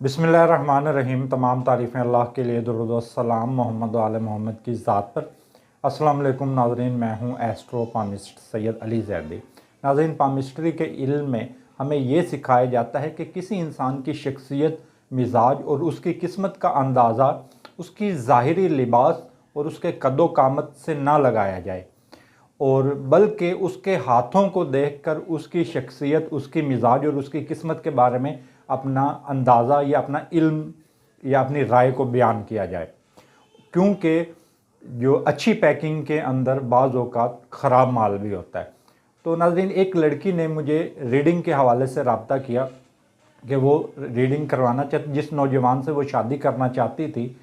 बिस्मिल्लाहिर्रहमानिर्रहीम। तमाम तारीफ़ें अल्लाह के लिए, दुरूद व सलाम मोहम्मद व आले मोहम्मद की ज़ात पर। अस्सलाम वालेकुम नाज़रीन, मैं हूँ एस्ट्रो पामिस्ट सैयद अली ज़ैदी। नाज़रीन, पामिस्ट्री के इल्म में हमें ये सिखाया जाता है कि किसी इंसान की शख्सियत, मिजाज और उसकी किस्मत का अंदाज़ा उसकी ज़ाहिरी लिबास और उसके कद्दो कामत से ना लगाया जाए, और बल्कि उसके हाथों को देखकर उसकी शख्सियत, उसकी मिजाज और उसकी किस्मत के बारे में अपना अंदाज़ा या अपना इल्म या अपनी राय को बयान किया जाए। क्योंकि जो अच्छी पैकिंग के अंदर बाज़ औक़ात ख़राब माल भी होता है। तो नाज़रीन, एक लड़की ने मुझे रीडिंग के हवाले से रब्ता किया कि वो रीडिंग करवाना चाहती, जिस नौजवान से वो शादी करना चाहती थी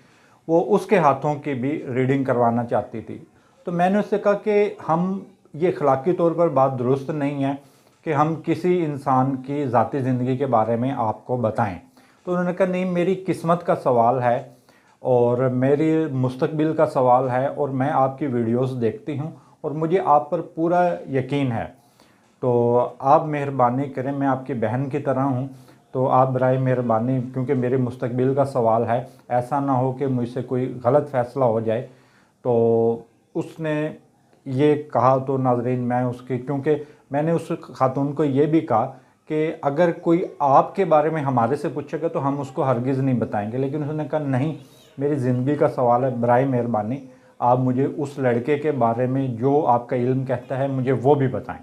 वो उसके हाथों की भी रीडिंग करवाना चाहती थी। तो मैंने उससे कहा कि हम ये अखलाकी तौर पर बात दुरुस्त नहीं है कि हम किसी इंसान की ज़ाती ज़िंदगी के बारे में आपको बताएं। तो उन्होंने कहा नहीं, मेरी किस्मत का सवाल है और मेरी मुस्तकबिल का सवाल है, और मैं आपकी वीडियोस देखती हूं और मुझे आप पर पूरा यकीन है। तो आप मेहरबानी करें, मैं आपकी बहन की तरह हूं, तो आप बराए मेहरबानी, क्योंकि मेरे मुस्तकबिल का सवाल है, ऐसा ना हो कि मुझसे कोई गलत फ़ैसला हो जाए। तो उसने ये कहा। तो नाज़रीन, मैं उसकी, क्योंकि मैंने उस खातून को ये भी कहा कि अगर कोई आपके बारे में हमारे से पूछेगा तो हम उसको हरगिज़ नहीं बताएंगे, लेकिन उसने कहा नहीं, मेरी ज़िंदगी का सवाल है, बराए मेहरबानी आप मुझे उस लड़के के बारे में जो आपका इल्म कहता है मुझे वो भी बताएं।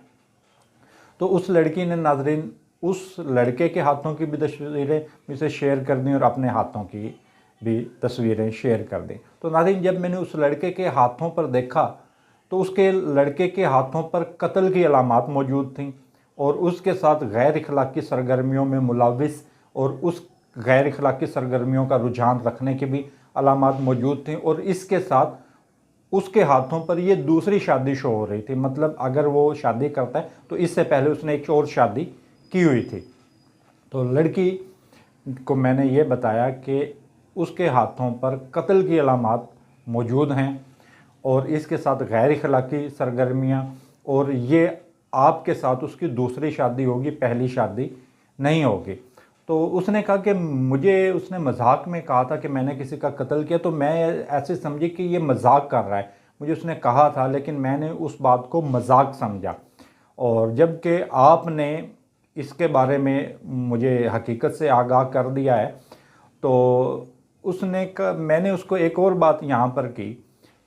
तो उस लड़की ने नाज़रीन उस लड़के के हाथों की भी तस्वीरें मुझसे शेयर कर दी और अपने हाथों की भी तस्वीरें शेयर कर दी। तो नाज़रीन, जब मैंने उस लड़के के हाथों पर देखा तो उसके लड़के के हाथों पर कत्ल की अलामात मौजूद थीं, और उसके साथ गैर इखलाकी सरगर्मियों में मुलविस और उस गैर इखलाकी सरगर्मियों का रुझान रखने की भी अलामात मौजूद थीं। और इसके साथ उसके हाथों पर ये दूसरी शादी शो हो रही थी। मतलब अगर वो शादी करता है तो इससे पहले उसने एक और शादी की हुई थी। तो लड़की को मैंने ये बताया कि उसके हाथों पर कत्ल की अलामात मौजूद हैं और इसके साथ गैर इखलाकी सरगर्मियाँ, और ये आपके साथ उसकी दूसरी शादी होगी, पहली शादी नहीं होगी। तो उसने कहा कि मुझे, उसने मजाक में कहा था कि मैंने किसी का कत्ल किया, तो मैं ऐसे समझी कि ये मजाक कर रहा है। मुझे उसने कहा था, लेकिन मैंने उस बात को मजाक समझा, और जबकि आपने इसके बारे में मुझे हकीकत से आगाह कर दिया है। तो मैंने उसको एक और बात यहाँ पर की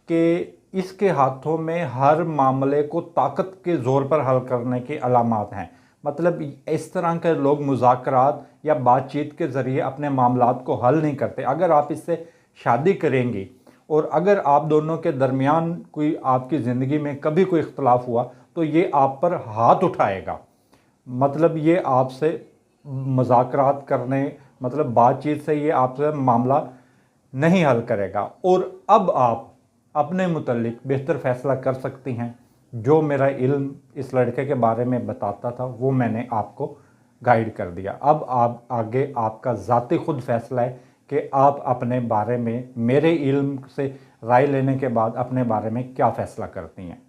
कि इसके हाथों में हर मामले को ताकत के ज़ोर पर हल करने की अलामात हैं। मतलब इस तरह के लोग मुज़ाकरात या बातचीत के ज़रिए अपने मामलात को हल नहीं करते। अगर आप इससे शादी करेंगी और अगर आप दोनों के दरमियान कोई आपकी ज़िंदगी में कभी कोई इख्तलाफ हुआ तो ये आप पर हाथ उठाएगा। मतलब ये आपसे मुज़ाकरात करने, मतलब बातचीत से ये आपसे मामला नहीं हल करेगा। और अब आप अपने मुतल्लिक बेहतर फ़ैसला कर सकती हैं। जो मेरा इल्म इस लड़के के बारे में बताता था वो मैंने आपको गाइड कर दिया। अब आप आगे, आपका ज़ाती खुद फ़ैसला है कि आप अपने बारे में मेरे इल्म से राय लेने के बाद अपने बारे में क्या फ़ैसला करती हैं।